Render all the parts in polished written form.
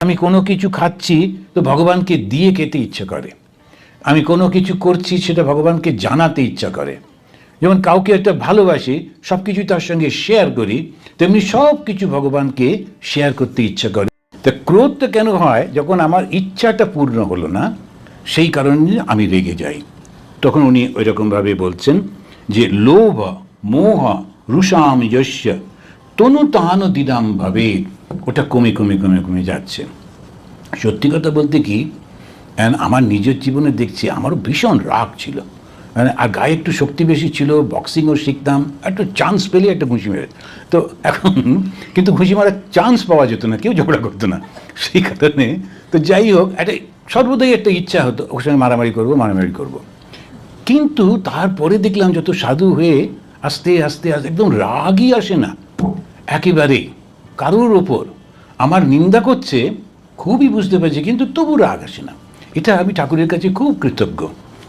আমি কোনো কিছু খাচ্ছি তো ভগবানকে দিয়ে খেতে ইচ্ছে করে, আমি কোনো কিছু করছি সেটা ভগবানকে জানাতে ইচ্ছা করে। যেমন কাউকে একটা ভালোবাসি, সব কিছু তার সঙ্গে শেয়ার করি, তেমনি সব কিছু ভগবানকে শেয়ার করতে ইচ্ছা করে। তা ক্রোধটা কেন হয়? যখন আমার ইচ্ছাটা পূর্ণ হলো না, সেই কারণে আমি রেগে যাই। তখন উনি ওই রকমভাবে বলছেন যে লোভ মোহ রুষাম যস্য তনু তান দিদাম ভাবে, ওটা কমে কমে কমে কমে যাচ্ছে। সত্যি কথা বলতে কি, আমার নিজের জীবনে দেখছি আমারও ভীষণ রাগ ছিল, আর গায়ে একটু শক্তি বেশি ছিল, বক্সিংও শিখতাম, একটু চান্স পেলে একটা ঘুষি মেরে। তো এখন কিন্তু ঘুষি মারার চান্স পাওয়া যেত না, কেউ ঝগড়া করতো না, সেই কারণে তো যাই হোক একটা সর্বদাই একটা ইচ্ছা হতো ওর সঙ্গে মারামারি করবো। কিন্তু তারপরে দেখলাম যত সাধু হয়ে আস্তে আস্তে আস্তে একদম রাগই আসে না একেবারে কারোর ওপর। আমার নিন্দা করছে খুবই বুঝতে পারছি, কিন্তু তবু রাগ আসে না। এটা আমি ঠাকুরের কাছে খুব কৃতজ্ঞ,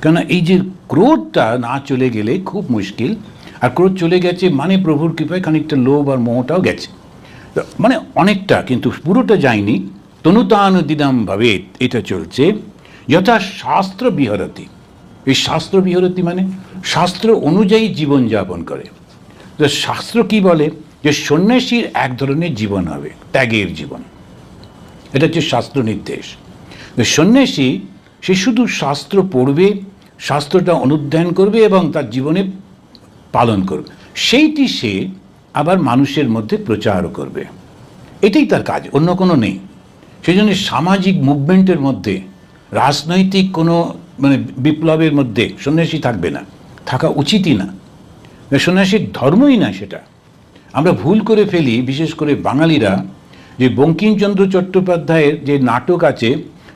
কেননা এই যে ক্রোধটা না চলে গেলে খুব মুশকিল। আর ক্রোধ চলে গেছে মানে প্রভুর কৃপায় খানিকটা লোভ আর মোহটাও গেছে, মানে অনেকটা, কিন্তু পুরোটা যায়নি। তনুতানুদিদাম ভাবে এটা চলছে। যথা শাস্ত্র বিহরতি, এই শাস্ত্র বিহরতি মানে শাস্ত্র অনুযায়ী জীবনযাপন করে। তো শাস্ত্র কি বলে যে সন্ন্যাসীর এক ধরনের জীবন হবে, ত্যাগের জীবন, এটা হচ্ছে শাস্ত্র নির্দেশ। সন্ন্যাসী সে শুধু শাস্ত্র পড়বে, শাস্ত্রটা অনুধ্যান করবে এবং তার জীবনে পালন করবে, সেইটি সে আবার মানুষের মধ্যে প্রচারও করবে, এটাই তার কাজ, অন্য কোনো নেই। সেই জন্য সামাজিক মুভমেন্টের মধ্যে, রাজনৈতিক কোনো মানে বিপ্লবের মধ্যে সন্ন্যাসী থাকবে না, থাকা উচিতই না, সন্ন্যাসীর ধর্মই না সেটা। আমরা ভুল করে ফেলি, বিশেষ করে বাঙালিরা, যে বঙ্কিমচন্দ্র চট্টোপাধ্যায়ের যে নাটক আছে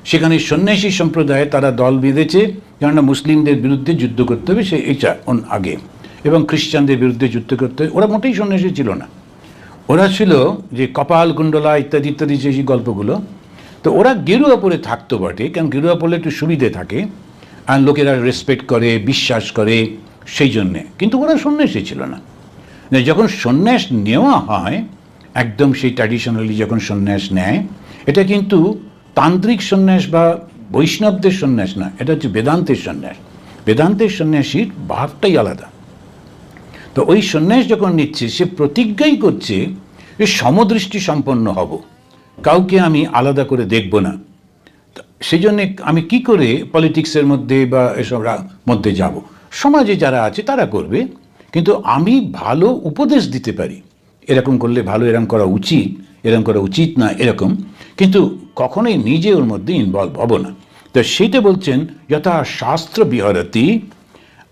সেখানে সন্ন্যাসী সম্প্রদায়ে তারা দল বেঁধেছে, কেননা মুসলিমদের বিরুদ্ধে যুদ্ধ করতে হবে সে এটা আগে, এবং খ্রিস্টানদের বিরুদ্ধে যুদ্ধ করতে হবে। ওরা মোটেই সন্ন্যাসী ছিল না, ওরা ছিল যে কপাল কুণ্ডলা ইত্যাদি ইত্যাদি সেই গল্পগুলো। তো ওরা গেরুয়া পরে থাকতো বটে, কারণ গেরুয়া পরলে একটু সুবিধে থাকে আর লোকেরা রেসপেক্ট করে, বিশ্বাস করে, সেই জন্যে। কিন্তু ওরা সন্ন্যাসী ছিল না। যখন সন্ন্যাস নেওয়া হয়, একদম সেই ট্র্যাডিশনালি যখন সন্ন্যাস নেয়, এটা কিন্তু তান্ত্রিক সন্ন্যাস বা বৈষ্ণবদের সন্ন্যাস না, এটা হচ্ছে বেদান্তের সন্ন্যাস। বেদান্তের সন্ন্যাসীর ভাবটাই আলাদা। তো ওই সন্ন্যাস যখন নিচ্ছে, সে প্রতিজ্ঞাই করছে যে সমদৃষ্টি সম্পন্ন হব, কাউকে আমি আলাদা করে দেখব না। সেই জন্যে আমি কি করে পলিটিক্সের মধ্যে বা এসব মধ্যে যাব, সমাজে যারা আছে তারা করবে, কিন্তু আমি ভালো উপদেশ দিতে পারি, এরকম করলে ভালো, এরকম করা উচিত, এরকম করা উচিত না, এরকম, কিন্তু কখনোই নিজে ওর মধ্যে ইনভলভ হব না। তো সেইটা বলছেন যথা শাস্ত্র বিহরতি।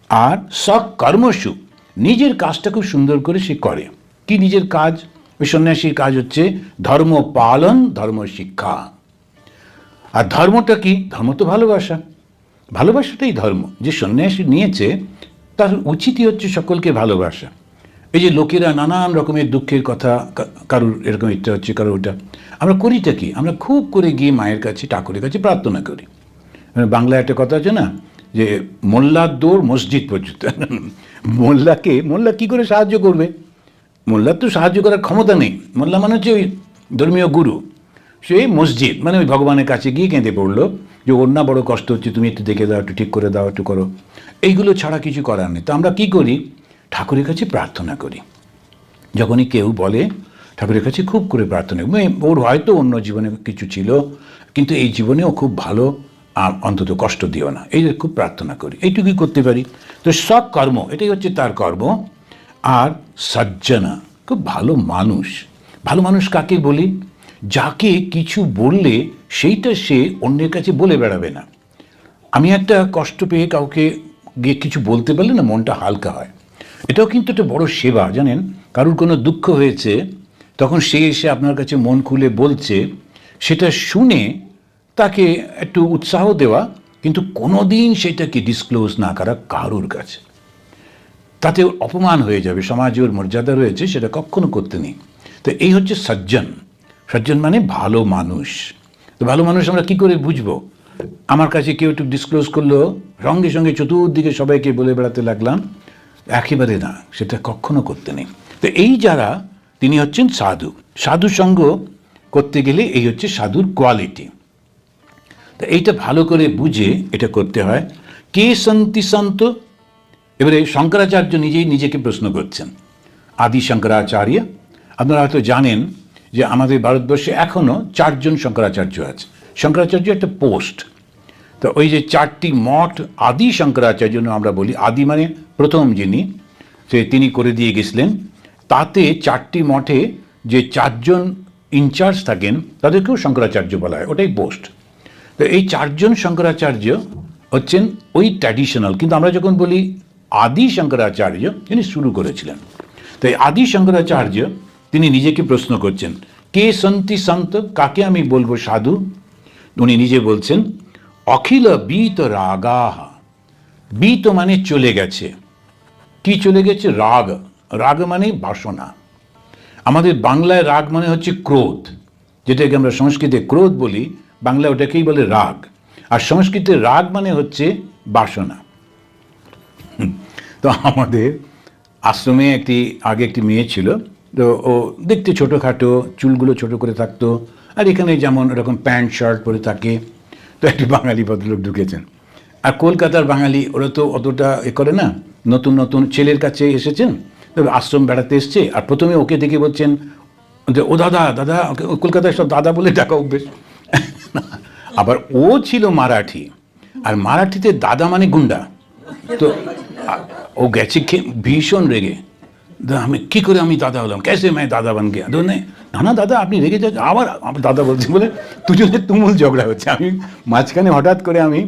আর সকর্মসু, নিজের কাজটা খুব সুন্দর করে সে করে। কি নিজের কাজ? ওই সন্ন্যাসীর কাজ হচ্ছে ধর্ম পালন, ধর্ম শিক্ষা। আর ধর্মটা কি? ধর্ম তো ভালোবাসা, ভালোবাসাটাই ধর্ম। যে সন্ন্যাসী নিয়েছে তার উচিতই হচ্ছে সকলকে ভালোবাসা। এই যে লোকেরা নানান রকমের দুঃখের কথা, কারুর এরকম ইচ্ছা হচ্ছে, কারোর ওটা, আমরা করিটা কি? আমরা খুব করে গিয়ে মায়ের কাছে, ঠাকুরের কাছে প্রার্থনা করি। বাংলায় একটা কথা আছে না, যে মোল্লার দৌড় মসজিদ পর্যন্ত। মোল্লা কি করে সাহায্য করবে? মোল্লার তো সাহায্য করার ক্ষমতা নেই। মোল্লা মানে হচ্ছে ওই ধর্মীয় গুরু, সেই মসজিদ মানে ওই ভগবানের কাছে গিয়ে কেঁদে পড়লো যে ওর না বড় কষ্ট হচ্ছে, তুমি একটু দেখে দাও, একটু ঠিক করে দাও, একটু করো, এইগুলো ছাড়া কিছু করার নেই। তো আমরা কি করি? ঠাকুরের কাছে প্রার্থনা করি। যখনই কেউ বলে ঠাকুরের কাছে খুব করে প্রার্থনা, ওর হয়তো অন্য জীবনে কিছু ছিল, কিন্তু এই জীবনেও খুব ভালো, আর অন্তত কষ্ট দিও না, এই খুব প্রার্থনা করি, এইটুকুই করতে পারি। তো সব কর্ম, এটাই হচ্ছে তার কর্ম। আর সজ্জনা, খুব ভালো মানুষ। ভালো মানুষ কাকে বলি? যাকে কিছু বললে সেইটা সে অন্যের কাছে বলে বেড়াবে না। আমি একটা কষ্ট পেয়ে কাউকে গিয়ে কিছু বলতে পারলে না, মনটা হালকা হয়। এটাও কিন্তু একটা বড় সেবা, জানেন। কারুর কোনো দুঃখ হয়েছে, তখন সে এসে আপনার কাছে মন খুলে বলছে, সেটা শুনে তাকে একটু উৎসাহ দেওয়া, কিন্তু কোনোদিন সেটাকে ডিসক্লোজ না করা কারুর কাছে, তাতে অপমান হয়ে যাবে, সমাজে ওর মর্যাদা রয়েছে, সেটা কখনো করতে নেই। তো এই হচ্ছে সজ্জন। সজ্জন মানে ভালো মানুষ। তো ভালো মানুষ আমরা কি করে বুঝবো? আমার কাছে কেউ একটু ডিসক্লোজ করলো, সঙ্গে সঙ্গে চতুর্দিকে সবাইকে বলে বেড়াতে লাগলাম, একেবারে না, সেটা কখনো করতে নেই। তো এই যারা, তিনি হচ্ছেন সাধু। সাধু সঙ্গ করতে গেলে এই হচ্ছে সাধুর কোয়ালিটি। তো এইটা ভালো করে বুঝে এটা করতে হয়। কে সন্তি সন্ত, এবারে শঙ্করাচার্য নিজেই নিজেকে প্রশ্ন করছেন, আদি শঙ্করাচার্য। আপনারা হয়তো জানেন যে আমাদের ভারতবর্ষে এখনও 4 জন শঙ্করাচার্য আছে। শঙ্করাচার্য একটা পোস্ট। তো ওই যে 4টি মঠ আদি শঙ্করাচার্য আমরা বলি, আদি মানে প্রথম যিনি, তিনি করে দিয়ে গেছিলেন। তাতে 4টি মঠে যে 4 জন ইনচার্জ থাকেন তাদেরকেও শঙ্করাচার্য বলা হয়, ওটাই পোস্ট। তো এই 4 জন শঙ্করাচার্য হচ্ছেন ওই ট্র্যাডিশনাল, কিন্তু আমরা যখন বলি আদি শঙ্করাচার্য, তিনি শুরু করেছিলেন। তো এই আদি শঙ্করাচার্য তিনি নিজেকে প্রশ্ন করছেন, কে সন্তি সন্ত, কাকে আমি বলবো সাধু। উনি নিজে বলছেন, অখিল বীত রাগাহ। বীত মানে চলে গেছে। কি চলে গেছে? রাগ। রাগ মানে বাসনা। আমাদের বাংলায় রাগ মানে হচ্ছে ক্রোধ, যেটাকে আমরা সংস্কৃতে ক্রোধ বলি, বাংলায় ওটাকেই বলে রাগ। আর সংস্কৃতে রাগ মানে হচ্ছে বাসনা। তো আমাদের আশ্রমে আগে একটি মেয়ে ছিল। তো ও দেখতে ছোটোখাটো, চুলগুলো ছোট করে থাকতো, আর এখানে যেমন এরকম প্যান্ট শার্ট পরে থাকে। তো একটি বাঙালি ভদ্রলোক ঢুকেছেন। আর কলকাতার বাঙালি ওরা তো অতটা করে না, নতুন নতুন ছেলের কাছে এসেছেন, তবে আশ্রম বেড়াতে এসছে। আর প্রথমে ওকে দেখে বলছেন যে ও দাদা দাদা, কলকাতায় সব দাদা বলে ডাকা অভ্যেস। আবার ও ছিল মারাঠি, আর মারাঠিতে দাদা মানে গুন্ডা। তো ও গেছে ভীষণ রেগে, আমি কি করে আমি দাদা হলাম, कैसे मैं দাদা বান গিয়া। না না দাদা আপনি রেগে যাচ্ছেন, আবার দাদা বলছি বলে দুজনের তুমুল ঝগড়া হচ্ছে। আমি মাঝখানে হঠাৎ করে আমি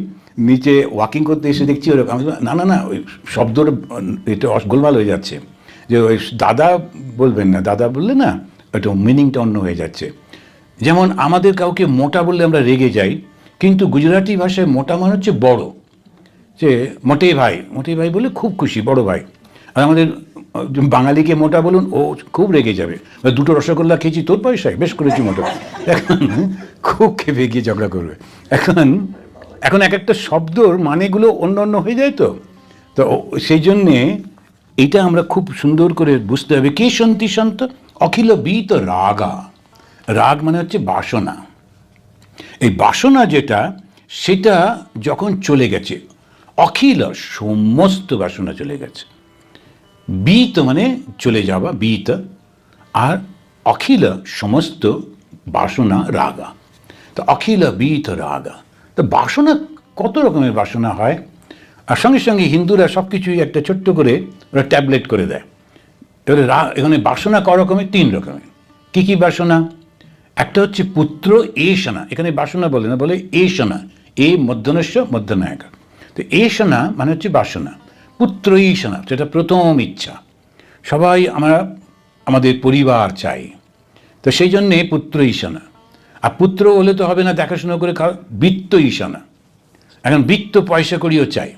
নিচে ওয়াকিং করতে এসে দেখছি ওরকম। আমি না না না, ওই শব্দটা এটা গোলমাল হয়ে যাচ্ছে, যে ওই দাদা বলবেন না, দাদা বললে না ওটা মিনিংটা অন্য হয়ে যাচ্ছে। যেমন আমাদের কাউকে মোটা বললে আমরা রেগে যাই, কিন্তু গুজরাটি ভাষায় মোটা মানে হচ্ছে বড়, যে মোটে ভাই, মোটে ভাই বলে খুব খুশি, বড় ভাই। আর আমাদের বাঙালিকে মোটা বলুন, ও খুব রেগে যাবে, 2টো রসগোল্লা খেয়েছি তোর পয়সায়, বেশ করেছি মোটা। এখন খুব খেপে গিয়ে ঝগড়া করবে। এখন এক একটা শব্দর মানেগুলো অন্য অন্য হয়ে যায়। তো সেই জন্যে এইটা আমরা খুব সুন্দর করে বুঝতে হবে। কে সন্তি সন্ত, অখিল বীত রাগা। রাগ মানে হচ্ছে বাসনা। এই বাসনা যেটা, সেটা যখন চলে গেছে, অখিল সমস্ত বাসনা চলে গেছে। বীত মানে চলে যাওয়া, বীত, আর অখিল সমস্ত বাসনা রাগা। তো অখিল বীত রাগা। তো বাসনা কত রকমের বাসনা হয়, আর সঙ্গে সঙ্গে হিন্দুরা সব কিছুই একটা ছোট্ট করে ওরা ট্যাবলেট করে দেয়। এবারে এখানে বাসনা ক রকমের? 3 রকমের। কি কি বাসনা? একটা হচ্ছে পুত্র এষণা। এখানে বাসনা বলে না, বলে এষণা, এ মধ্যনস্য মধ্যনায়কা। তো এষণা মানে হচ্ছে বাসনা। পুত্র ঈশনা, সেটা প্রথম ইচ্ছা। সবাই আমরা আমাদের পরিবার চাই, তো সেই জন্যে পুত্র ঈশনা। আর পুত্র হলে তো হবে না, দেখাশোনা করে বৃত্ত ঈশনা। এখন বৃত্ত পয়সা করিও চাই।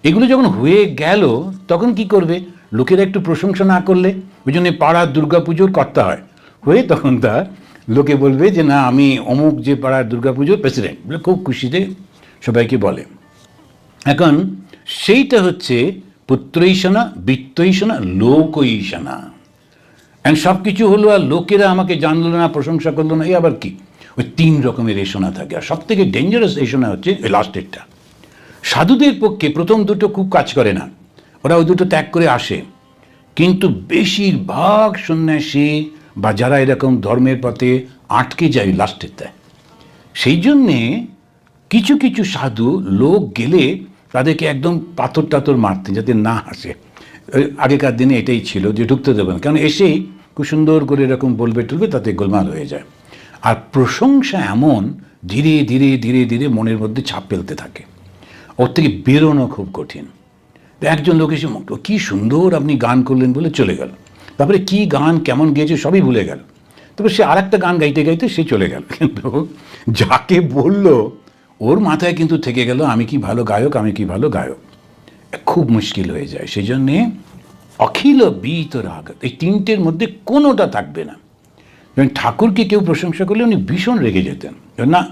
এগুলো যখন হয়ে গেল তখন কি করবে? লোকেরা একটু প্রশংসা না করলে, ওই জন্য পাড়ার দুর্গাপুজোর কর্তা হয়, হয়ে তখন তার লোকে বলবে যে না আমি অমুক যে পাড়ার দুর্গাপুজোর প্রেসিডেন্ট, বলে খুব খুশিতে সবাইকে বলে। এখন সেইটা হচ্ছে পুত্র ঈশনা, বৃত্ত ঈশনা, লোক ঈশনা। এখন সব কিছু হলো আর লোকেরা আমাকে জানলো না, প্রশংসা করলো না, এই আবার কি? ওই 3 রকমের এষণা থাকে। আর সব থেকে ডেঞ্জারাস এষণা হচ্ছে এই লাস্টেরটা। সাধুদের পক্ষে প্রথম দুটো খুব কাজ করে না, ওরা ওই দুটো ত্যাগ করে আসে। কিন্তু বেশিরভাগ সন্ন্যাসী বা যারা এরকম ধর্মের পথে আটকে যায় লাস্টেরটায়। সেই জন্যে কিছু কিছু সাধু লোক গেলে তাদেরকে একদম পাথর টাথর মারতেন যাতে না আসে। আগেকার দিনে এটাই ছিল যে ঢুকতে দেবেন, কারণ এসেই খুব সুন্দর করে এরকম বলবে টলবে, তাতে গোলমাল হয়ে যায়। আর প্রশংসা এমন ধীরে ধীরে ধীরে ধীরে মনের মধ্যে ছাপ ফেলতে থাকে, ওর থেকে বেরোনো খুব কঠিন। একজন লোক এসে কী সুন্দর আপনি গান করলেন বলে চলে গেল, তারপরে কি গান কেমন গেয়েছে সবই ভুলে গেল, তারপরে সে আরেকটা গান গাইতে গাইতে সে চলে গেল। কিন্তু যাকে বলল ওর মাথায় কিন্তু থেকে গেল আমি কি ভালো গায়ক, আমি কি ভালো গায়ক। খুব মুশকিল হয়ে যায়। সেই জন্যে অখিল বীত রাগ, এই 3টের মধ্যে কোনোটা থাকবে না। যেমন ঠাকুরকে কেউ প্রশংসা করলে উনি ভীষণ রেগে যেতেন, না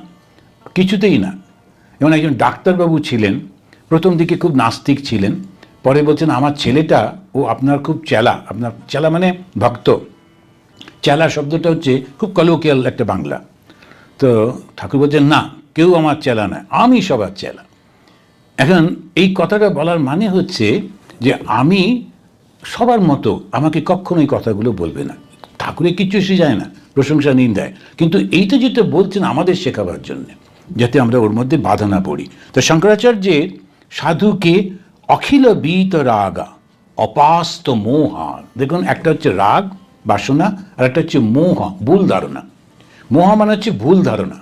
কিছুতেই না। যেমন একজন ডাক্তারবাবু ছিলেন, প্রথম দিকে খুব নাস্তিক ছিলেন, পরে বলছেন আমার ছেলেটা ও আপনার খুব চেলা, আপনার চেলা মানে ভক্ত, চেলা শব্দটা হচ্ছে খুব কলোকিয়াল একটা বাংলা। তো ঠাকুর বলছেন, না, কেউ আমার চেলা না, আমি সবার চেলা। এখন এই কথাটা বলার মানে হচ্ছে যে আমি সবার মতো, আমাকে কখনো এই কথাগুলো বলবে না। ঠাকুরের কিচ্ছু এসে যায় না প্রশংসা নিন্দায়, কিন্তু এইটা যেটা বলছেন আমাদের শেখাবার জন্যে, যাতে আমরা ওর মধ্যে বাধা না পড়ি। তো শঙ্করাচার্যের সাধুকে অখিল বীত রাগা অপাস্ত মোহা, দেখুন একটা হচ্ছে রাগ বাসনা, আর একটা হচ্ছে মোহ ভুল ধারণা। মোহ মানে হচ্ছে ভুল ধারণা,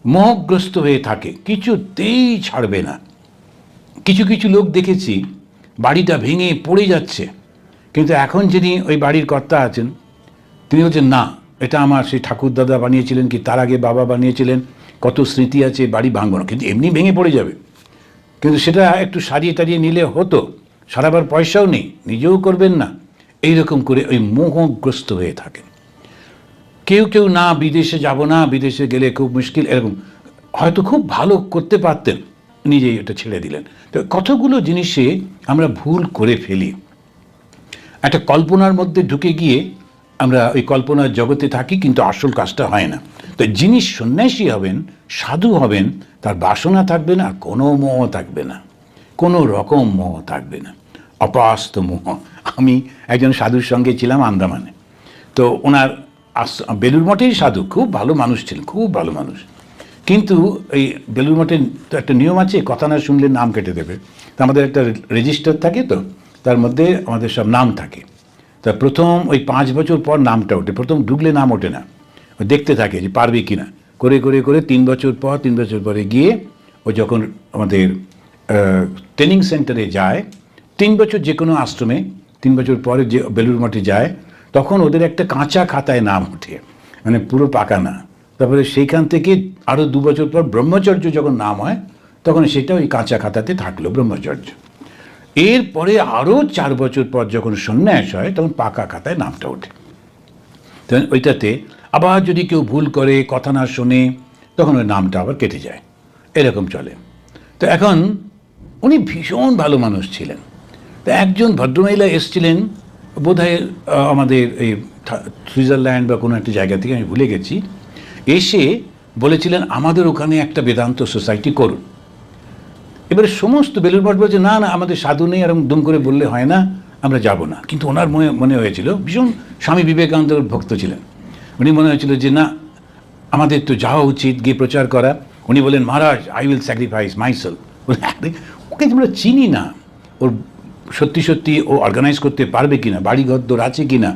মোহগ্রস্ত হয়ে থাকে, কিছুতেই ছাড়বে না। কিছু কিছু লোক দেখেছি বাড়িটা ভেঙে পড়ে যাচ্ছে, কিন্তু এখন যিনি ওই বাড়ির কর্তা আছেন তিনি বলছেন, না, এটা আমার সেই ঠাকুর দাদা বানিয়েছিলেন, কি তার আগে বাবা বানিয়েছিলেন, কত স্মৃতি আছে, বাড়ি ভাঙবো না, কিন্তু এমনি ভেঙে পড়ে যাবে, কিন্তু সেটা একটু সারিয়ে টারিয়ে নিলে হতো, সারাবার পয়সাও নেই, নিজেও করবেন না। এইরকম করে ওই মোহগ্রস্ত হয়ে থাকেন। কেউ কেউ, না, বিদেশে যাব না, বিদেশে গেলে খুব মুশকিল, এরকম হয়তো খুব ভালো করতে পারতেন, নিজেই এটা ছেড়ে দিলেন। তো কতগুলো জিনিসে আমরা ভুল করে ফেলি। একটা কল্পনার মধ্যে ঢুকে গিয়ে আমরা ওই কল্পনার জগতে থাকি, কিন্তু আসল কাজটা হয় না। তো যিনি সন্ন্যাসী হবেন, সাধু হবেন, তার বাসনা থাকবে না, কোনো মোহ থাকবে না, কোনো রকম মোহ থাকবে না, অপাস্ত মোহ। আমি একজন সাধুর সঙ্গে ছিলাম আন্দামানে। তো ওনার বেলুড় মঠেই সাধু, খুব ভালো মানুষ ছিলেন, খুব ভালো মানুষ। কিন্তু এই বেলুড় মঠের তো একটা নিয়ম আছে, কথা না শুনলে নাম কেটে দেবে। তো আমাদের একটা রেজিস্টার থাকে, তো তার মধ্যে আমাদের সব নাম থাকে। তা প্রথম ওই 5 বছর পর নামটা ওঠে, প্রথম ঢুকলে নাম ওঠে না, দেখতে থাকে যে পারবে কি না, করে করে করে 3 বছর পর, 3 বছর পরে গিয়ে ও যখন আমাদের ট্রেনিং সেন্টারে যায়, 3 বছর যে কোনো আশ্রমে 3 বছর পরে যে বেলুড় মঠে যায়, তখন ওদের একটা কাঁচা খাতায় নাম ওঠে, মানে পুরো পাকা না। তারপরে সেইখান থেকে আরও 2 বছর পর ব্রহ্মচর্য যখন নাম হয়, তখন সেটা ওই কাঁচা খাতাতে থাকলো ব্রহ্মচর্য। এরপরে আরও 4 বছর পর যখন সন্ন্যাস হয়, তখন পাকা খাতায় নামটা ওঠে। তখন ওইটাতে আবার যদি কেউ ভুল করে, কথা না শোনে, তখন ওই নামটা আবার কেটে যায়, এরকম চলে। তো এখন উনি ভীষণ ভালো মানুষ ছিলেন। তো একজন ভদ্রমহিলা এসছিলেন, বোধহয় আমাদের এই সুইজারল্যান্ড বা কোনো একটা জায়গা থেকে, আমি ভুলে গেছি, এসে বলেছিলেন আমাদের ওখানে একটা বেদান্ত সোসাইটি করুন। এবারে সমস্ত বেলুড় মঠ বলছে, না না, আমাদের সাধু নেই, এরকম দুম করে বললে হয় না, আমরা যাব না। কিন্তু ওনার মনে হয়েছিল, ভীষণ স্বামী বিবেকানন্দের ভক্ত ছিলেন, উনি মনে হয়েছিল যে না, আমাদের তো যাওয়া উচিত, গিয়ে প্রচার করা। উনি বলেন, মহারাজ, আই উইল স্যাক্রিফাইস মাইসেলফ। ওকে আমরা চিনি না, ওর সত্যি সত্যি ও অর্গানাইজ করতে পারবে কিনা, বাড়ি ঘর আছে কিনা,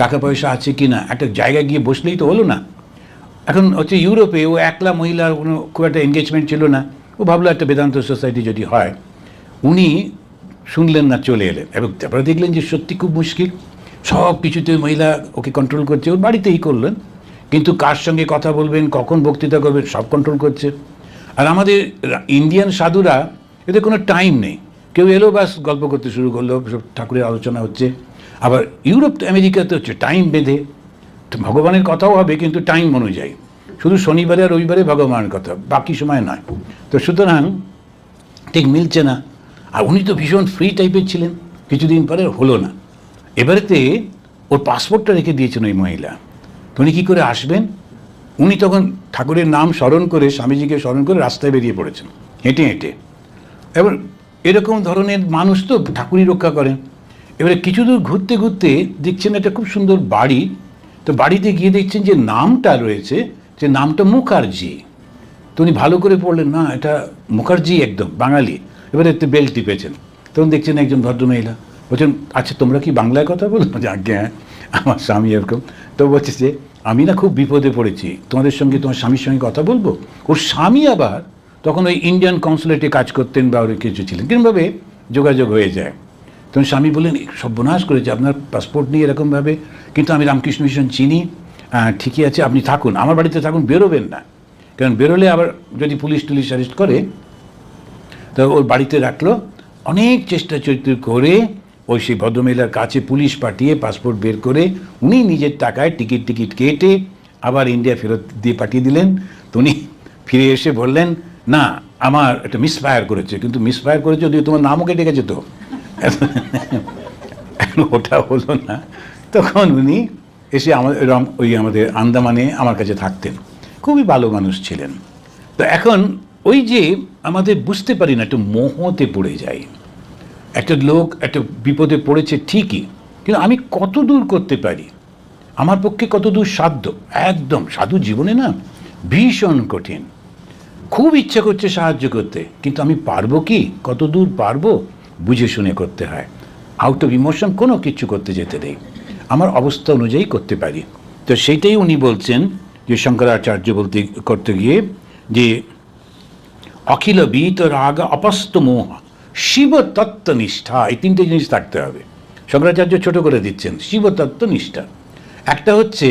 টাকা পয়সা আছে কিনা, একটা জায়গায় গিয়ে বসলেই তো হলো না। এখন হচ্ছে ইউরোপে ও একলা মহিলার কোনো খুব একটা এঙ্গেজমেন্ট ছিল না, ও ভাবলো একটা বেদান্ত সোসাইটি যদি হয়। উনি শুনলেন না, চলে এলেন, এবং তারপরে দেখলেন যে সত্যি খুব মুশকিল, সব কিছুতে মহিলা ওকে কন্ট্রোল করছে। ওর বাড়িতেই করলেন, কিন্তু কার সঙ্গে কথা বলবেন, কখন বক্তৃতা করবেন, সব কন্ট্রোল করছে। আর আমাদের ইন্ডিয়ান সাধুরা, এদের কোনো টাইম নেই, কেউ এলো ব্যাস গল্প করতে শুরু করলো, সব ঠাকুরের আলোচনা হচ্ছে। আবার ইউরোপ আমেরিকাতে হচ্ছে টাইম বেঁধে, ভগবানের কথাও হবে কিন্তু টাইম অনুযায়ী, শুধু শনিবারে আর রবিবারে ভগবানের কথা, বাকি সময় নয়। তো সুতরাং ঠিক মিলছে না। আর উনি তো ভীষণ ফ্রি টাইপের ছিলেন, কিছুদিন পরে হলো না। এবারেতে ওর পাসপোর্টটা রেখে দিয়েছেন ওই মহিলা, তো উনি কী করে আসবেন? উনি তখন ঠাকুরের নাম স্মরণ করে, স্বামীজিকে স্মরণ করে রাস্তায় বেরিয়ে পড়েছেন, হেঁটে হেঁটে। এবার এরকম ধরনের মানুষ তো ঠাকুরই রক্ষা করেন। এবারে কিছু দূর ঘুরতে ঘুরতে দেখছেন একটা খুব সুন্দর বাড়ি। তো বাড়িতে গিয়ে দেখছেন যে নামটা রয়েছে, যে নামটা মুখার্জি। তো উনি ভালো করে পড়লেন, না, এটা মুখার্জি, একদম বাঙালি। এবারে একটু বেল টিপেছেন, তখন দেখছেন একজন ভদ্রমহিলা বলছেন, আচ্ছা তোমরা কি বাংলায় কথা বলো? আজ্ঞা হ্যাঁ, আমার স্বামী এরকম। তো বলছে যে আমি না খুব বিপদে পড়েছি, তোমাদের সঙ্গে, তোমার স্বামীর সঙ্গে কথা বলবো। ওর স্বামী আবার তখন ওই ইন্ডিয়ান কনসুলেটে কাজ করতেন বা ওর কিছু ছিলেন, কিরমভাবে যোগাযোগ হয়ে যায়। তখন স্বামী বললেন, সর্বনাশ করেছে, আপনার পাসপোর্ট নিয়ে এরকমভাবে, কিন্তু আমি রামকৃষ্ণ মিশন চিনি, ঠিকই আছে, আপনি থাকুন, আমার বাড়িতে থাকুন, বেরোবেন না, কারণ বেরোলে আবার যদি পুলিশ টুলিশ অ্যারেস্ট করে। তো ওর বাড়িতে রাখলো। অনেক চেষ্টা চরিত্র করে ওই সেই ভদ্রমহিলার কাছে পুলিশ পাঠিয়ে পাসপোর্ট বের করে উনি নিজের টাকায় টিকিট কেটে আবার ইন্ডিয়া ফেরত দিয়ে পাঠিয়ে দিলেন। তো উনি ফিরে এসে বললেন, না, আমার একটা মিসফায়ার করেছে, কিন্তু মিসফায়ার করেছে যদি তোমার নামও কেটে গেছে, তো ওটা হলো না। তখন উনি এসে আমাদের আন্দামানে আমার কাছে থাকতেন। খুবই ভালো মানুষ ছিলেন। তো এখন ওই যে আমাদের বুঝতে পারি না, একটু মোহতে পড়ে যাই। একটা লোক একটা বিপদে পড়েছে ঠিকই, কিন্তু আমি কত দূর করতে পারি, আমার পক্ষে কত দূর সাধ্য। একদম সাধু জীবনে না ভীষণ কঠিন। খুব ইচ্ছা করছে সাহায্য করতে, কিন্তু আমি পারবো কি, কত দূর পারবো, বুঝে শুনে করতে হয়। আউট অফ ইমোশন কোনো কিছু করতে যেতে নেই, আমার অবস্থা অনুযায়ী করতে পারি। তো সেইটাই উনি বলছেন যে শঙ্করাচার্য করতে গিয়ে যে অখিল বীত রাগ অপস্ত মোহ শিব তত্ত্বনিষ্ঠা, এই তিনটে জিনিস থাকতে হবে। শঙ্করাচার্য ছোট করে দিচ্ছেন শিব তত্ত্বনিষ্ঠা। একটা হচ্ছে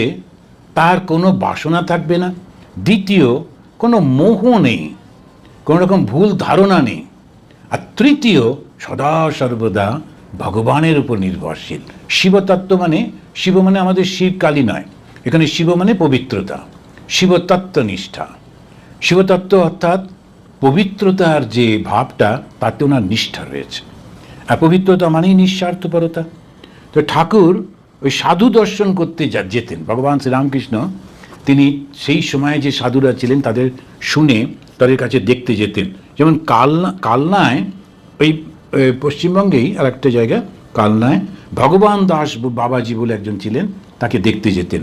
তার কোনো বাসনা থাকবে না, দ্বিতীয় কোনো মোহ নেই, কোনো রকম ভুল ধারণা নেই, আর তৃতীয় সদা সর্বদা ভগবানের উপর নির্ভরশীল। শিবতত্ত্ব মানে, শিব মানে আমাদের শিব কালী নয়, এখানে শিব মানে পবিত্রতা, শিবতত্ত্বনিষ্ঠা। শিবতত্ত্ব অর্থাৎ পবিত্রতার যে ভাবটা, তাতে ওনার নিষ্ঠা রয়েছে। আর পবিত্রতা মানেই নিঃস্বার্থপরতা। তো ঠাকুর ওই সাধু দর্শন করতে যেতেন। ভগবান শ্রীরামকৃষ্ণ তিনি সেই সময়ে যে সাধুরা ছিলেন তাদের শুনে তাদের কাছে দেখতে যেতেন। যেমন কালনায়, ওই পশ্চিমবঙ্গেই আর একটা জায়গা, কালনায় ভগবান দাস বাবাজি বলে একজন ছিলেন, তাকে দেখতে যেতেন।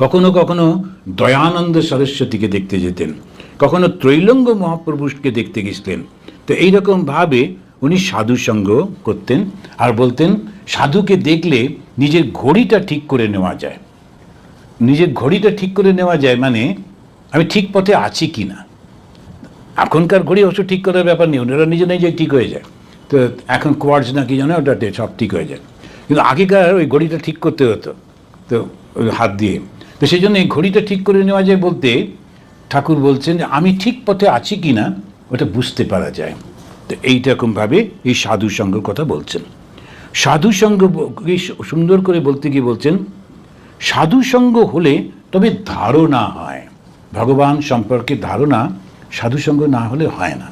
কখনো কখনো দয়ানন্দ সরস্বতীকে দেখতে যেতেন, কখনো ত্রৈলঙ্গ মহাপ্রভুকে দেখতে গেছিলেন। তো এইরকমভাবে উনি সাধু সঙ্গ করতেন। আর বলতেন সাধুকে দেখলে নিজের ঘড়িটা ঠিক করে নেওয়া যায়। নিজের ঘড়িটা ঠিক করে নেওয়া যায় মানে আমি ঠিক পথে আছি কি না। এখনকার ঘড়ি অবশ্য ঠিক করার ব্যাপার নেই, ওনারা নিজে নিজে ঠিক হয়ে যায়। তো এখন কোয়ার্টজ না কি জানে, ওটাতে সব ঠিক হয়ে যায়। কিন্তু আগেকার ওই ঘড়িটা ঠিক করতে হতো, তো ওই হাত দিয়ে। তো সেই জন্য এই ঘড়িটা ঠিক করে নেওয়া যায় বলতে ঠাকুর বলছেন যে আমি ঠিক পথে আছি কি না ওটা বুঝতে পারা যায়। তো এইরকমভাবে এই সাধু সঙ্গের কথা বলছেন। সাধু সঙ্গ সুন্দর করে বলতে গিয়ে বলছেন সাধু সঙ্গ হলে তবে ধারণা হয়, ভগবান সম্পর্কে ধারণা সাধু সঙ্গ না হলে হয় না।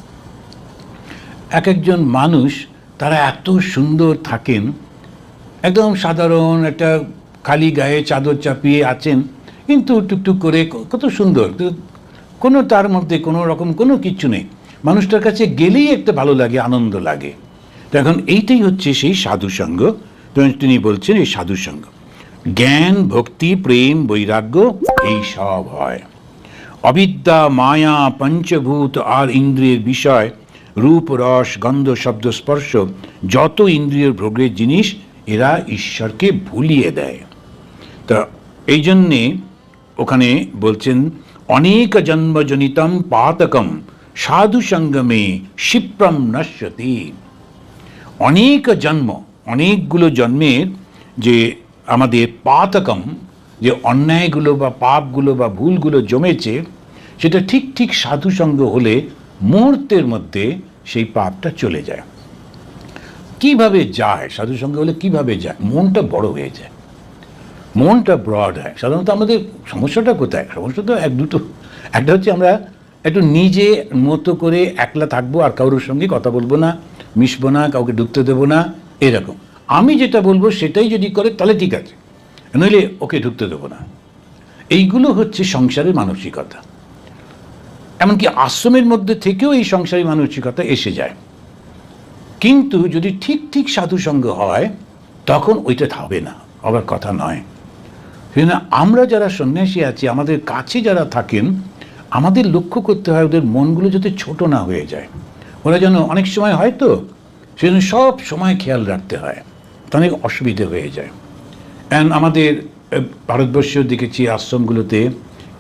এক একজন মানুষ তারা এত সুন্দর থাকেন, একদম সাধারণ একটা খালি গায়ে চাদর চাপিয়ে আছেন, কিন্তু টুকটুক করে কত সুন্দর, কোনো তার মধ্যে কোনো রকম কোনো কিছু নেই। মানুষটার কাছে গেলেই একটা ভালো লাগে, আনন্দ লাগে। তো এখন এইটাই হচ্ছে সেই সাধুসঙ্গ। তিনি বলছেন এই সাধুসঙ্গ জ্ঞান, ভক্তি, প্রেম, বৈরাগ্য এই সব হয়। অবিদ্যা, মায়া, পঞ্চভূত আর ইন্দ্রিয়ের বিষয়, রূপ, রস, গন্ধ, শব্দ, স্পর্শ, যত ইন্দ্রিয়ের ভোগের জিনিস, এরা ঈশ্বরকে ভুলিয়ে দেয়। তা এই জন্যে ওখানে বলছেন অনেক জন্মজনিতম পাতকম সাধু সঙ্গমে ক্ষিপ্রম নশ্যতি। অনেক জন্ম, অনেকগুলো জন্মের যে আমাদের পাতকম, যে অন্যায়গুলো বা পাপগুলো বা ভুলগুলো জমেছে, সেটা ঠিক ঠিক সাধুসঙ্গ হলে মুহূর্তের মধ্যে সেই পাপটা চলে যায়। কিভাবে যায়? সাধুসঙ্গ হলে কিভাবে যায়? মনটা বড় হয়ে যায়, মনটা ব্রড হয়। সাধারণত আমাদের সমস্যাটা কোথায়? সমস্যা তো এক দুটো। একটা হচ্ছে আমরা একটু নিজে মতো করে একলা থাকবো, আর কারোর সঙ্গে কথা বলবো না, মিশবো না, কাউকে ঢুকতে দেবো না, এরকম। আমি যেটা বলবো সেটাই যদি করে তাহলে ঠিক আছে, নইলে ওকে ঢুকতে দেবো না। এইগুলো হচ্ছে সংসারের মানসিকতা। এমনকি আশ্রমের মধ্যে থেকেও এই সংসারী মানসিকতা এসে যায়। কিন্তু যদি ঠিক ঠিক সাধুসঙ্গ হয় তখন ওইটা হবে না, আবার কথা নয়। আমরা যারা সন্ন্যাসী আছি, আমাদের কাছে যারা থাকেন, আমাদের লক্ষ্য করতে হয় ওদের মনগুলো যাতে ছোট না হয়ে যায়। ওরা যেন অনেক সময় হয়তো সেজন্য সব সময় খেয়াল রাখতে হয়, তা অনেক অসুবিধে হয়ে যায়। অ্যান্ড আমাদের ভারতবর্ষেও দেখেছি আশ্রমগুলোতে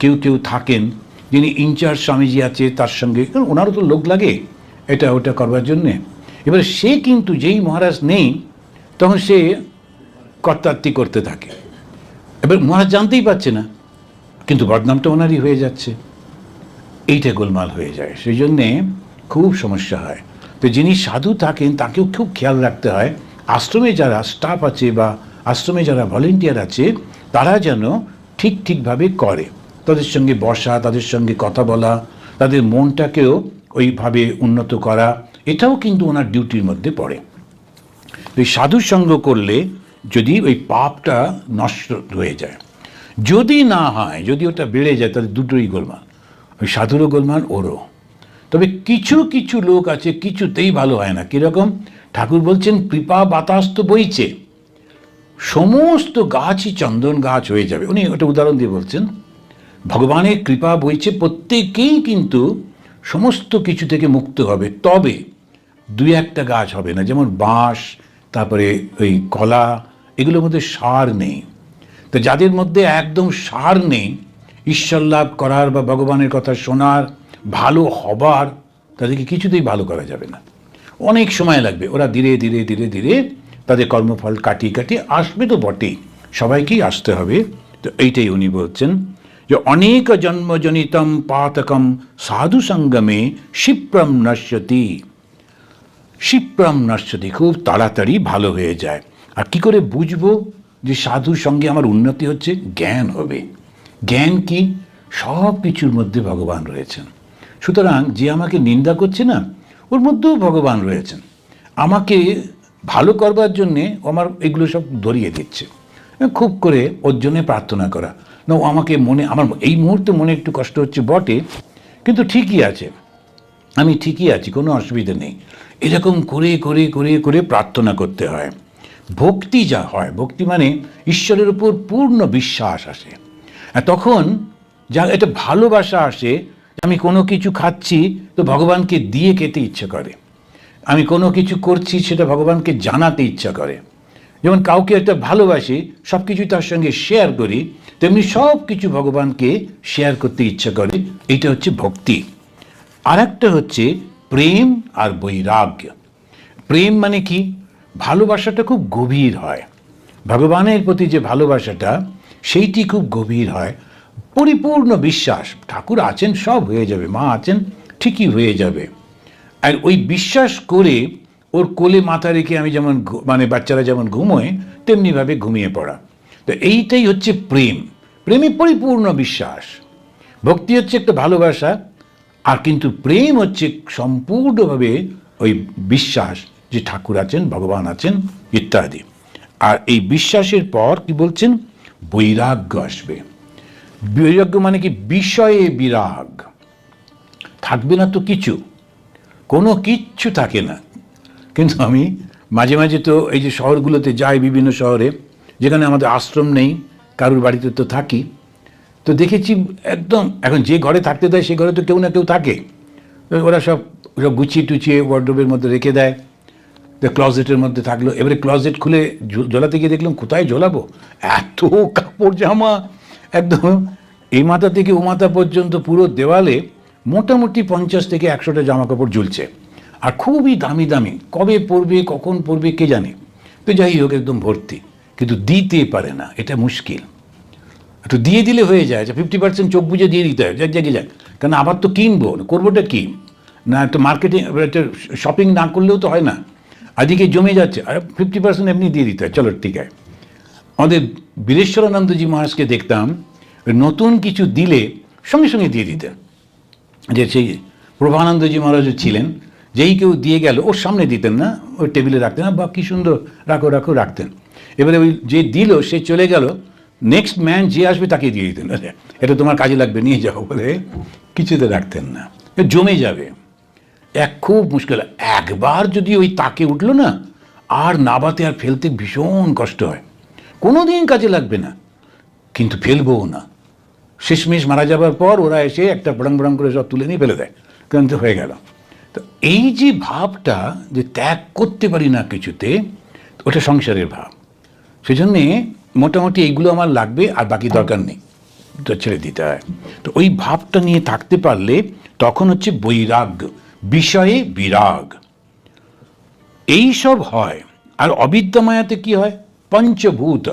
কেউ কেউ থাকেন যিনি ইনচার্জ স্বামীজি আছে, তার সঙ্গে ওনারও তো লোক লাগে এটা ওটা করবার জন্যে। এবারে সে কিন্তু যেই মহারাজ নেই তখন সে কর্তার্থী করতে থাকে। এবার মহারাজ জানতেই পারছে না, কিন্তু বদনামটা ওনারই হয়ে যাচ্ছে। এইটা গোলমাল হয়ে যায়, সেই জন্যে খুব সমস্যা হয়। তো যিনি সাধু থাকেন তাকেও খুব খেয়াল রাখতে হয় আশ্রমে যারা স্টাফ আছে বা আশ্রমে যারা ভলেন্টিয়ার আছে তারা যেন ঠিক ঠিকভাবে করে, তাদের সঙ্গে বসা, তাদের সঙ্গে কথা বলা, তাদের মনটাকেও ওইভাবে উন্নত করা, এটাও কিন্তু ওনার ডিউটির মধ্যে পড়ে। এই সাধু সঙ্গ করলে যদি ওই পাপটা নষ্ট হয়ে যায়। যদি না হয়, যদি ওটা বেড়ে যায়, তাহলে দুটোই গোলমাল, ওই সাধুরও গোলমাল, ওরও। তবে কিছু কিছু লোক আছে কিছুতেই ভালো হয় না। কীরকম? ঠাকুর বলছেন কৃপা বাতাস তো বইছে, সমস্ত গাছই চন্দন গাছ হয়ে যাবে। উনি ওটা উদাহরণ দিয়ে বলছেন ভগবানের কৃপা বইছে, প্রত্যেকেই কিন্তু সমস্ত কিছু থেকে মুক্ত হবে, তবে দুই একটা গাছ হবে না। যেমন বাঁশ, তারপরে ওই কলা, এগুলোর মধ্যে সার নেই। তো যাদের মধ্যে একদম সার নেই ঈশ্বর লাভ করার বা ভগবানের কথা শোনার, ভালো হবার, তাদেরকে কিছুতেই ভালো করা যাবে না। অনেক সময় লাগবে। ওরা ধীরে ধীরে ধীরে ধীরে তাদের কর্মফল কাটিয়ে কাটিয়ে আসবে, তো বটেই, সবাইকেই আসতে হবে। তো এইটাই উনি বলছেন যে অনেক জন্মজনিতম পাতকম সাধু সঙ্গমে ক্ষিপ্রম নশ্যতি। ক্ষিপ্রম নশ্যতি, খুব তাড়াতাড়ি ভালো হয়ে যায়। আর কি করে বুঝবো যে সাধুর সঙ্গে আমার উন্নতি হচ্ছে? জ্ঞান হবে। জ্ঞান কি? সব কিছুর মধ্যে ভগবান রয়েছেন। সুতরাং যে আমাকে নিন্দা করছে না, ওর মধ্যেও ভগবান রয়েছেন। আমাকে ভালো করবার জন্যে আমার এগুলো সব ধরিয়ে দিচ্ছে। খুব করে ওর জন্যে প্রার্থনা করা, না ও আমাকে মনে, আমার এই মুহূর্তে মনে একটু কষ্ট হচ্ছে বটে, কিন্তু ঠিকই আছে, আমি ঠিকই আছি, কোনো অসুবিধা নেই। এরকম করে করে করে করে প্রার্থনা করতে হয়। ভক্তি যা হয়, ভক্তি মানে ঈশ্বরের উপর পূর্ণ বিশ্বাস আসে। আর তখন যা এটা ভালোবাসা আসে, আমি কোনো কিছু খাচ্ছি তো ভগবানকে দিয়ে খেতে ইচ্ছে করে, আমি কোনো কিছু করছি সেটা ভগবানকে জানাতে ইচ্ছা করে। যেমন কাউকে একটা ভালোবাসি, সব কিছুই তার সঙ্গে শেয়ার করি, তেমনি সব কিছু ভগবানকে শেয়ার করতে ইচ্ছা করে। এটা হচ্ছে ভক্তি। আর একটা হচ্ছে প্রেম আর বৈরাগ্য। প্রেম মানে কি? ভালোবাসাটা খুব গভীর হয়, ভগবানের প্রতি যে ভালোবাসাটা, সেইটি খুব গভীর হয়। পরিপূর্ণ বিশ্বাস, ঠাকুর আছেন, সব হয়ে যাবে, মা আছেন, ঠিকই হয়ে যাবে। আর ওই বিশ্বাস করে ওর কোলে মাথা রেখে আমি যেমন, মানে বাচ্চারা যেমন ঘুমোয়, তেমনিভাবে ঘুমিয়ে পড়া। তো এইটাই হচ্ছে প্রেম। প্রেমে পরিপূর্ণ বিশ্বাস। ভক্তি হচ্ছে একটা ভালোবাসা, আর কিন্তু প্রেম হচ্ছে সম্পূর্ণভাবে ওই বিশ্বাস যে ঠাকুর আছেন, ভগবান আছেন ইত্যাদি। আর এই বিশ্বাসের পর কি বলছেন? বৈরাগ্য আসবে। বৈরাগ্য মানে কি? বিষয়ে বিরাগ থাকবে না তো কিছু, কোনো কিচ্ছু থাকে না। কিন্তু আমি মাঝে মাঝে তো এই যে শহরগুলোতে যাই, বিভিন্ন শহরে যেখানে আমাদের আশ্রম নেই, কারুর বাড়িতে তো থাকি, তো দেখেছি একদম, এখন যে ঘরে থাকতে দেয় সে ঘরে তো কেউ না কেউ থাকে। ওরা সব গুছিয়ে টুচিয়ে ওয়ার্ডরোবের মধ্যে রেখে দেয়। তো ক্লজেটের মধ্যে থাকলো, এবারে ক্লজেট খুলে ঝোলাতে গিয়ে দেখলাম কোথায় ঝোলাবো, এত কাপড় জামা, একদম এই মাথা থেকে ও মাথা পর্যন্ত পুরো দেওয়ালে মোটামুটি 50 থেকে 100টা জামা কাপড় ঝুলছে, আর খুবই দামি দামি, কবে পরবে কখন পরবে কে জানে। তো যাই হোক, একদম ভর্তি, কিন্তু দিতে পারে না, এটা মুশকিল। একটু দিয়ে দিলে হয়ে যায়, 50% চোখ বুঝে দিয়ে দিতে হয়, যাক জাগে যাক, কারণ আবার তো কিনবো, করবোটা কি না, একটা মার্কেটিং, একটা শপিং না করলেও তো হয় না, আদিকে জমে যাচ্ছে, আর 50% এমনি দিয়ে দিতে হয়, চলো ঠিক আছে। আমাদের বীরেশ্বরানন্দজি মহারাজকে দেখতাম, নতুন কিছু দিলে সঙ্গে সঙ্গে দিয়ে দিতেন। যে সেই প্রভানন্দজি মহারাজও ছিলেন, যেই কেউ দিয়ে গেল ওর সামনে দিতেন না, ওই টেবিলে রাখতেন না, বা কী সুন্দর রাখো রাখো রাখতেন। এবারে ওই যে দিল সে চলে গেল, নেক্সট ম্যান যে আসবে তাকে দিয়ে দিতেন, এটা তোমার কাজে লাগবে নিয়ে যাও বলে, কিছুতে রাখতেন না, জমে যাবে। খুব মুশকিল। একবার যদি ওই তাকে উঠলো না, আর নাবাতে আর ফেলতে ভীষণ কষ্ট হয়, কোনো দিন কাজে লাগবে না, কিন্তু ফেলবও না। শেষমেশ মারা যাবার পর ওরা এসে একটা বড়ং বড়ং করে সব তুলে নিয়ে ফেলে দেয়, কিন্তু হয়ে গেল। তো এই যে ভাবটা যে ত্যাগ করতে পারি না কিছুতে, ওটা সংসারের ভাব। সেজন্যে মোটামুটি এইগুলো আমার লাগবে, আর বাকি দরকার নেই, তো ছেড়ে দিতে হয়। তো ওই ভাবটা নিয়ে থাকতে পারলে তখন হচ্ছে বৈরাগ্য, বিষয়ে বিরাগ, এই সব হয়। আর অবিদ্যা মায়াতে কি হয়? পঞ্চভূত।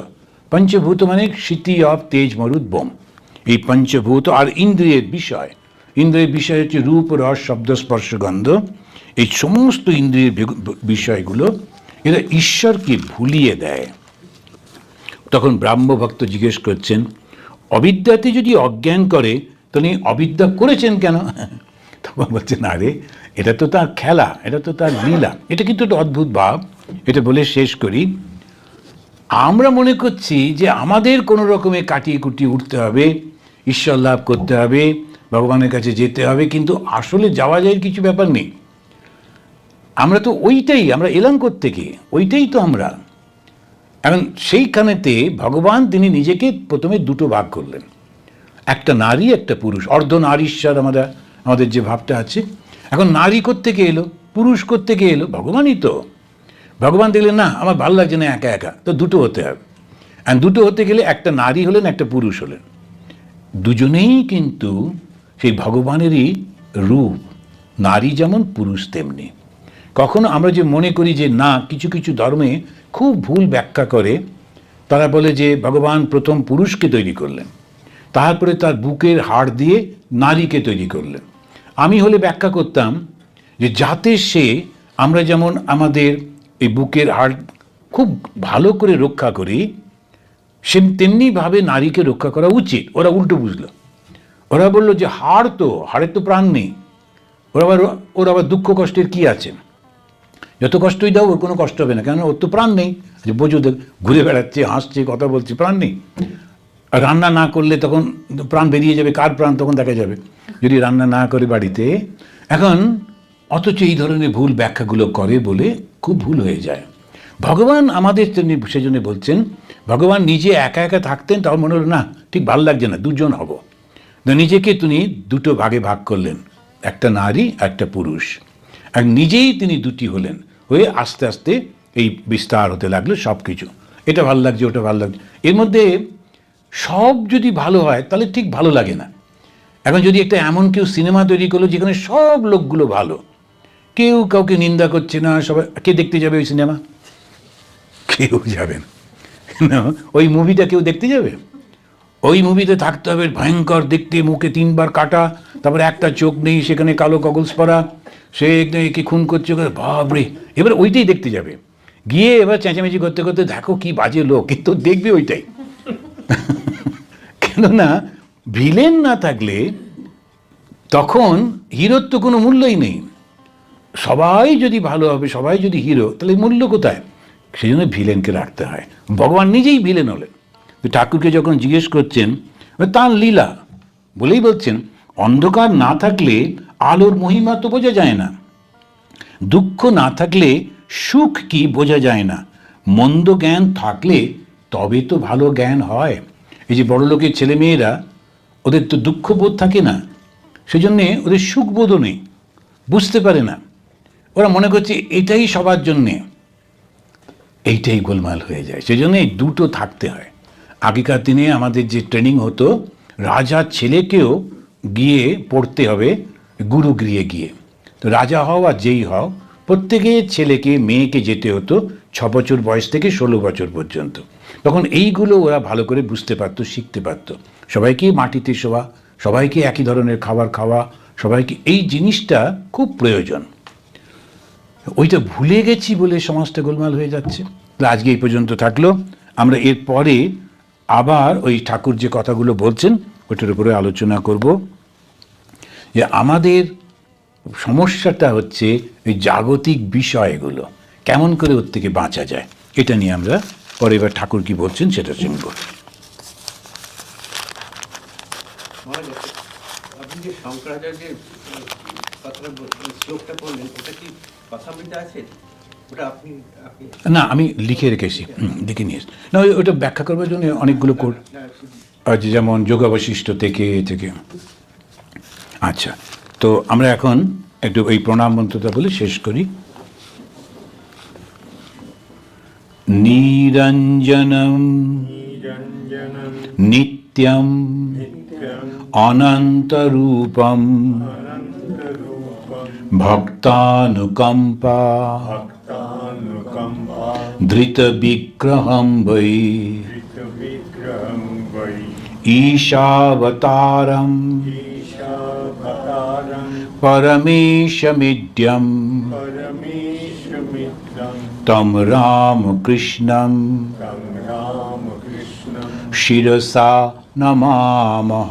পঞ্চভূত মানে সিটি অফ তেজ মরুদ বোম, এই পঞ্চভূত। আর ইন্দ্রিয়ের বিষয়, ইন্দ্রিয়ের বিষয় হচ্ছে রূপ রস শব্দ স্পর্শ গন্ধ, এই সমস্ত ইন্দ্রিয়ের বিষয়গুলো এরা ঈশ্বরকে ভুলিয়ে দেয়। তখন ব্রাহ্মভক্ত জিজ্ঞেস করছেন, অবিদ্যাতে যদি অজ্ঞান করে তাহলে অবিদ্যা করেছেন কেন? তখন বলছেন, আরে এটা তো তার খেলা, এটা তো তার লীলা। এটা কিন্তু একটা অদ্ভুত ভাব, এটা বলে শেষ করি। আমরা মনে করছি যে আমাদের কোনো রকমে কাটিয়ে কুটিয়ে উঠতে হবে, ঈশ্বর লাভ করতে হবে, ভগবানের কাছে যেতে হবে, কিন্তু আসলে যাওয়া যায় কিছু ব্যাপার নেই। আমরা তো ওইটাই, আমরা এলাম কোত্থেকে, ওইটাই তো আমরা। এখন সেইখানেতে ভগবান তিনি নিজেকে প্রথমে দুটো ভাগ করলেন, একটা নারী একটা পুরুষ, অর্ধ নারীশ্বর আমাদের যে ভাবটা আছে। এখন নারী কোত্থেকে এলো, পুরুষ কোত্থেকে এলো? ভগবানই তো। ভগবান দেখলেন না আমার ভালো লাগছে না একা একা, তো দুটো হতে হবে। আর দুটো হতে গেলে একটা নারী হলেন একটা পুরুষ হলেন, দুজনেই কিন্তু সেই ভগবানেরই রূপ, নারী যেমন পুরুষ তেমনি। কখনো আমরা যে মনে করি যে না, কিছু কিছু ধর্মে খুব ভুল ব্যাখ্যা করে, তারা বলে যে ভগবান প্রথম পুরুষকে তৈরি করলেন, তারপরে তার বুকের হাড় দিয়ে নারীকে তৈরি করলেন। আমি হলে ব্যাখ্যা করতাম যে যাতে সে, আমরা যেমন আমাদের এই বুকের হাড় খুব ভালো করে রক্ষা করি, সে তেমনিভাবে নারীকে রক্ষা করা উচিত। ওরা উল্টো বুঝলো, ওরা বললো যে হাড়ের তো প্রাণ নেই, ওর আবার দুঃখ কষ্টের কি আছে, যত কষ্টই দাও ওর কোনো কষ্ট হবে না, কেন ওর তো প্রাণ নেই। যে বোঝো, ঘুরে বেড়াচ্ছে, হাসছে, কথা বলছে, প্রাণ নেই। আর রান্না না করলে তখন প্রাণ বেরিয়ে যাবে, কার প্রাণ তখন দেখা যাবে যদি রান্না না করে বাড়িতে। এখন অথচ এই ধরনের ভুল ব্যাখ্যাগুলো করে বলে খুব ভুল হয়ে যায়। ভগবান আমাদের সেজন্য বলছেন, ভগবান নিজে একা একা থাকতেন, তাও মনে হলো না ঠিক ভালো লাগছে না, দুজন হব, নিজেকে তিনি দুটো ভাগে ভাগ করলেন, একটা নারী একটা পুরুষ। আর নিজেই তিনি দুটি হলেন, হয়ে আস্তে আস্তে এই বিস্তার হতে লাগলো সব কিছু। এটা ভালো লাগছে, ওটা ভালো লাগছে, এর মধ্যে সব যদি ভালো হয় তাহলে ঠিক ভালো লাগে না। এখন যদি একটা এমন কেউ সিনেমা তৈরি করলো যেখানে সব লোকগুলো ভালো, কেউ কাউকে নিন্দা করছে না, সবাই, কে দেখতে যাবে ওই সিনেমা? কেউ যাবে না। ওই মুভিটা কেউ দেখতে যাবে? ওই মুভিতে থাকতে হবে ভয়ঙ্কর দেখতে, মুখে 3 বার কাটা, তারপরে একটা চোখ নেই, সেখানে কালো গগলস পরা, সে কি খুন করছে, বাবরে, এবার ওইটাই দেখতে যাবে। গিয়ে এবার চেঁচামেচি করতে করতে দেখো কি বাজে লোক, কিন্তু দেখবে ওইটাই। কেননা ভিলেন না থাকলে তখন হিরোর তো কোনো মূল্যই নেই। সবাই যদি ভালো হবে, সবাই যদি হিরো, তাহলে মূল্য কোথায়? সেই জন্য ভিলেনকে রাখতে হয়। ভগবান নিজেই ভিলেন হলেন। ঠাকুরকে যখন জিজ্ঞেস করছেন, তার লীলা বলেই বলছেন, অন্ধকার না থাকলে আলোর মহিমা তো বোঝা যায় না, দুঃখ না থাকলে সুখ কি বোঝা যায় না, মন্দ জ্ঞান থাকলে তবে তো ভালো জ্ঞান হয়। এই যে বড় লোকের ছেলে মেয়েরা, ওদের তো দুঃখবোধ থাকে না, সেজন্যে ওদের সুখবোধও নেই, বুঝতে পারে না, ওরা মনে করছে এটাই সবার জন্যে, এইটাই গোলমাল হয়ে যায়। সেজন্য এই দুটো থাকতে হয়। আগেকার দিনে আমাদের যে ট্রেনিং হতো, রাজার ছেলেকেও গিয়ে পড়তে হবে গুরুগৃহে গিয়ে। তো রাজা হও আর যেই হও, প্রত্যেকের ছেলেকে মেয়েকে যেতে হতো 6 বছর বয়স থেকে 16 বছর পর্যন্ত। তখন এইগুলো ওরা ভালো করে বুঝতে পারতো, শিখতে পারতো। সবাইকে মাটিতে শোয়া, সবাইকে একই ধরনের খাবার খাওয়া, সবাইকে, এই জিনিসটা খুব প্রয়োজন। ওইটা ভুলে গেছি বলে সমাজটা গোলমাল হয়ে যাচ্ছে। আজকে এই পর্যন্ত থাকলো। আমরা এর পরে আবার ওই ঠাকুর যে কথাগুলো বলছেন ওইটার উপরে আলোচনা করব। যে আমাদের সমস্যাটা হচ্ছে ওই জাগতিক বিষয়গুলো, কেমন করে ওর থেকে বাঁচা যায়, এটা নিয়ে আমরা পরে এবার ঠাকুর কি বলছেন সেটা শুনব। আপনি যে শঙ্করাচার্যের কথাটা শ্লোকটা বললেন, ওটা কি কথামৃতে আছে? ওটা আপনি না, আমি লিখে রেখেছি, দেখে নিয়ে না, ওইটা ব্যাখ্যা করবার জন্য অনেকগুলো কোড আছে, যেমন যোগাবশিষ্ট থেকে থেকে। আচ্ছা, তো আমরা এখন একটু এই প্রণাম মন্ত্রটা বলে শেষ করি। নিরঞ্জনম নিত্যম অনন্তরূপম ভক্তানুকম্পা ধৃতবিগ্রহম বৈ ঈশাবতারম পরমেশমিদ্যম তম রামকৃষ্ণম শিরসা নমামহ।